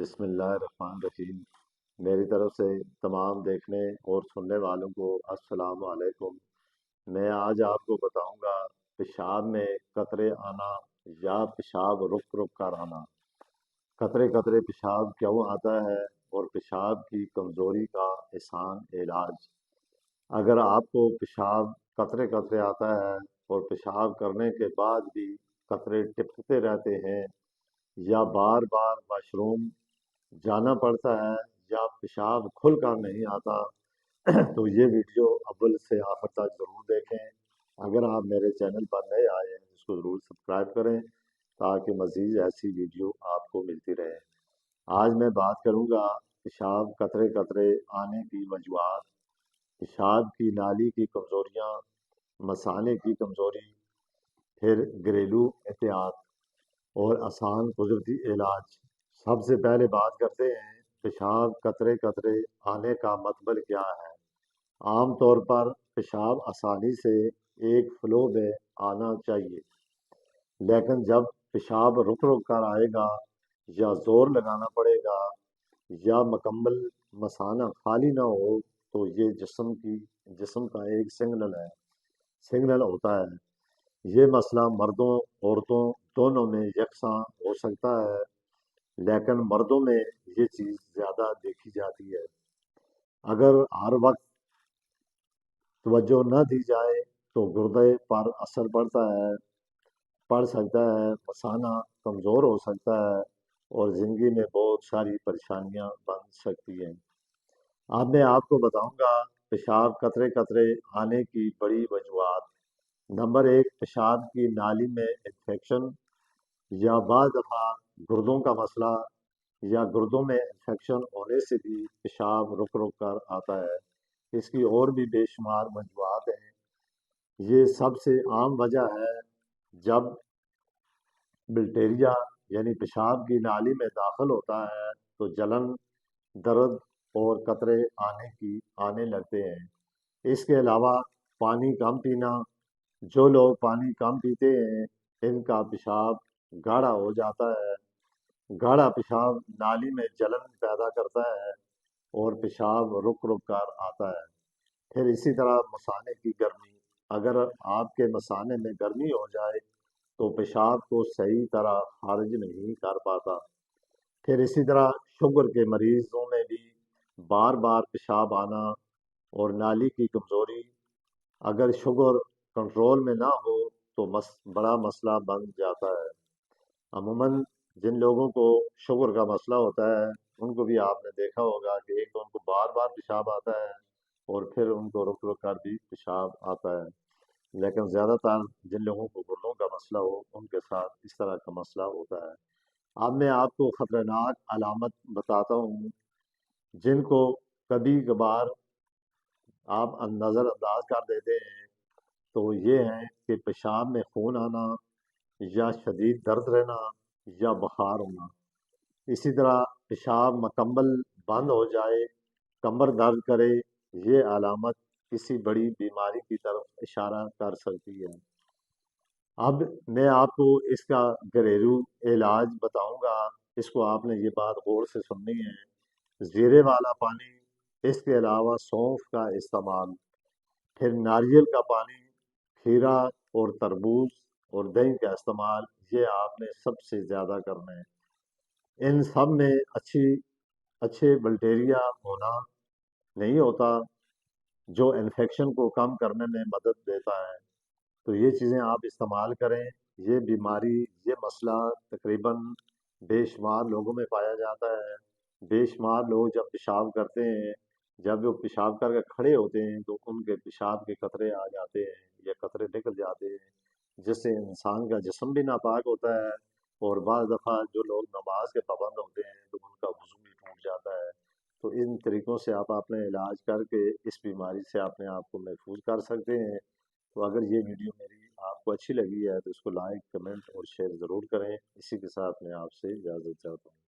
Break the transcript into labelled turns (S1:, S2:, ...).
S1: بسم اللہ الرحمن الرحیم۔ میری طرف سے تمام دیکھنے اور سننے والوں کو السلام علیکم۔ میں آج آپ کو بتاؤں گا پیشاب میں قطرے آنا یا پیشاب رک رک کر آنا۔ قطرے قطرے پیشاب کیوں آتا ہے اور پیشاب کی کمزوری کا آسان علاج۔ اگر آپ کو پیشاب قطرے قطرے آتا ہے اور پیشاب کرنے کے بعد بھی قطرے ٹپکتے رہتے ہیں یا بار بار واش روم جانا پڑتا ہے یا پیشاب کھل کر نہیں آتا تو یہ ویڈیو اول سے آخر تک ضرور دیکھیں۔ اگر آپ میرے چینل پر نئے آئے ہیں اس کو ضرور سبسکرائب کریں تاکہ مزید ایسی ویڈیو آپ کو ملتی رہے۔ آج میں بات کروں گا پیشاب قطرے قطرے آنے کی وجوہات، پیشاب کی نالی کی کمزوریاں، مثانے کی کمزوری، پھر گھریلو احتیاط اور آسان قدرتی علاج۔ سب سے پہلے بات کرتے ہیں پیشاب قطرے قطرے آنے کا مطلب کیا ہے۔ عام طور پر پیشاب آسانی سے ایک فلو میں آنا چاہیے، لیکن جب پیشاب رک رک کر آئے گا یا زور لگانا پڑے گا یا مکمل مثانہ خالی نہ ہو تو یہ جسم کا ایک سگنل ہوتا ہے۔ یہ مسئلہ مردوں عورتوں دونوں میں یکساں ہو سکتا ہے، لیکن مردوں میں یہ چیز زیادہ دیکھی جاتی ہے۔ اگر ہر وقت توجہ نہ دی جائے تو گردے پر اثر پڑ سکتا ہے، مثانہ کمزور ہو سکتا ہے اور زندگی میں بہت ساری پریشانیاں بن سکتی ہیں۔ اب میں آپ کو بتاؤں گا پیشاب قطرے قطرے آنے کی بڑی وجوہات۔ نمبر 1، پیشاب کی نالی میں انفیکشن یا بعض دفعہ گردوں کا مسئلہ یا گردوں میں انفیکشن ہونے سے بھی پیشاب رک رک کر آتا ہے۔ اس کی اور بھی بے شمار وجوہات ہیں۔ یہ سب سے عام وجہ ہے جب بیکٹیریا یعنی پیشاب کی نالی میں داخل ہوتا ہے تو جلن، درد اور قطرے آنے لگتے ہیں۔ اس کے علاوہ پانی کم پینا، جو لوگ پانی کم پیتے ہیں ان کا پیشاب گاڑھا ہو جاتا ہے۔ گاڑھا پیشاب نالی میں جلن پیدا کرتا ہے اور پیشاب رک رک کر آتا ہے۔ پھر اسی طرح مثانے کی گرمی، اگر آپ کے مثانے میں گرمی ہو جائے تو پیشاب کو صحیح طرح خارج نہیں کر پاتا۔ پھر اسی طرح شوگر کے مریضوں میں بھی بار بار پیشاب آنا اور نالی کی کمزوری، اگر شوگر کنٹرول میں نہ ہو تو بڑا مسئلہ بن جاتا ہے۔ عموماً جن لوگوں کو شوگر کا مسئلہ ہوتا ہے ان کو بھی آپ نے دیکھا ہوگا کہ ایک تو ان کو بار بار پیشاب آتا ہے اور پھر ان کو رک رک کر بھی پیشاب آتا ہے، لیکن زیادہ تر جن لوگوں کو گردوں کا مسئلہ ہو ان کے ساتھ اس طرح کا مسئلہ ہوتا ہے۔ اب میں آپ کو خطرناک علامت بتاتا ہوں جن کو کبھی کبھار آپ نظر انداز کر دیتے ہیں، تو یہ ہیں کہ پیشاب میں خون آنا یا شدید درد رہنا یا بخار ہونا۔ اسی طرح پیشاب مکمل بند ہو جائے، کمر درد کرے، یہ علامت کسی بڑی بیماری کی طرف اشارہ کر سکتی ہے۔ اب میں آپ کو اس کا گھریلو علاج بتاؤں گا، اس کو آپ نے یہ بات غور سے سننی ہے۔ زیرے والا پانی، اس کے علاوہ سونف کا استعمال، پھر ناریل کا پانی، کھیرا اور تربوز اور دہی کا استعمال، یہ آپ نے سب سے زیادہ کرنا ہے۔ ان سب میں اچھے بیکٹیریا ہونا نہیں ہوتا جو انفیکشن کو کم کرنے میں مدد دیتا ہے، تو یہ چیزیں آپ استعمال کریں۔ یہ مسئلہ تقریباً بے شمار لوگوں میں پایا جاتا ہے۔ بے شمار لوگ جب پیشاب کرتے ہیں، جب وہ پیشاب کر کے کھڑے ہوتے ہیں تو ان کے پیشاب کے قطرے آ جاتے ہیں یا قطرے نکل جاتے ہیں، جس سے انسان کا جسم بھی ناپاک ہوتا ہے اور بعض دفعہ جو لوگ نماز کے پابند ہوتے ہیں تو ان کا وضو بھی ٹوٹ جاتا ہے۔ تو ان طریقوں سے آپ اپنے علاج کر کے اس بیماری سے اپنے آپ کو محفوظ کر سکتے ہیں۔ تو اگر یہ ویڈیو میری آپ کو اچھی لگی ہے تو اس کو لائک، کمنٹ اور شیئر ضرور کریں۔ اسی کے ساتھ میں آپ سے اجازت چاہتا ہوں۔